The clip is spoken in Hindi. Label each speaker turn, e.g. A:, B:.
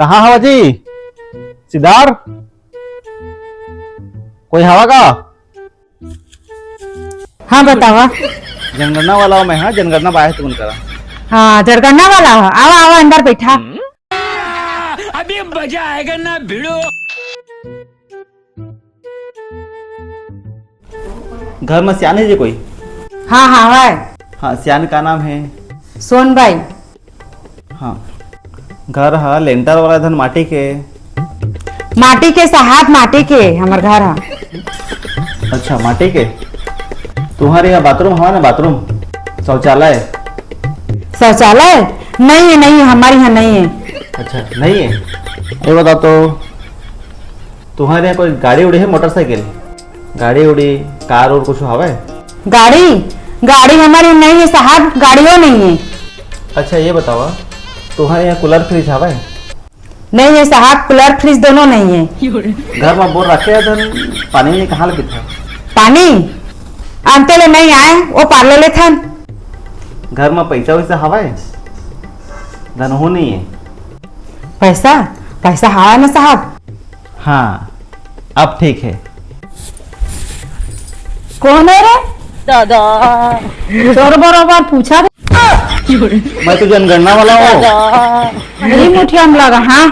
A: कहाँ हवा जी? सिद्धार्थ, कोई हवा का?
B: हाँ बतावा।
A: जनगणना वाला हूँ मैं। हाँ, जनगणना बाहर तुम करा।
B: हाँ जनगणना वाला हो। आवा आवा अंदर बैठा।
C: अभी मजा आएगा ना भिड़ो।
A: घर में सियान है जी कोई?
B: हाँ हाँ है।
A: हाँ, सियान का नाम है?
B: सोनबाई।
A: हाँ, घर है लेंटर वाला धन माटी के?
B: माटी के साहब, माटी के हमार घर है।
A: अच्छा, माटी के। तुम्हारे यहाँ बाथरूम हवा ना? बाथरूम, शौचालय?
B: शौचालय नहीं है, नहीं है हमारे यहाँ नहीं है।
A: अच्छा, नहीं है। ये बताओ तो, तुम्हारे यहाँ कोई गाड़ी उड़ी है? मोटरसाइकिल गाड़ी उड़ी, कार और कुछ हवा है?
B: गाड़ी गाड़ी हमारे यहाँ नहीं है साहब, गाड़ियों नहीं है।
A: अच्छा, ये बताओ, तुम्हारे यहाँ कूलर फ्रिज हवा है?
B: नहीं है साहब, कूलर फ्रिज दोनों नहीं है।
A: घर में बोर रखे है धन, पानी नहीं कहाँ लगी था?
B: पानी आमते ले नहीं आए, वो पार्ले ले था।
A: घर में पैसा वैसा हवा है? धन हो नहीं है?
B: पैसा पैसा हाँ ना साहब।
A: हाँ, अब ठीक है।
B: कौन है रे? दादा तोर बरोबर पूछा।
A: मैं तो जनगणना वाला हूँ।
B: मेरी मुठिया में लगा। हाँ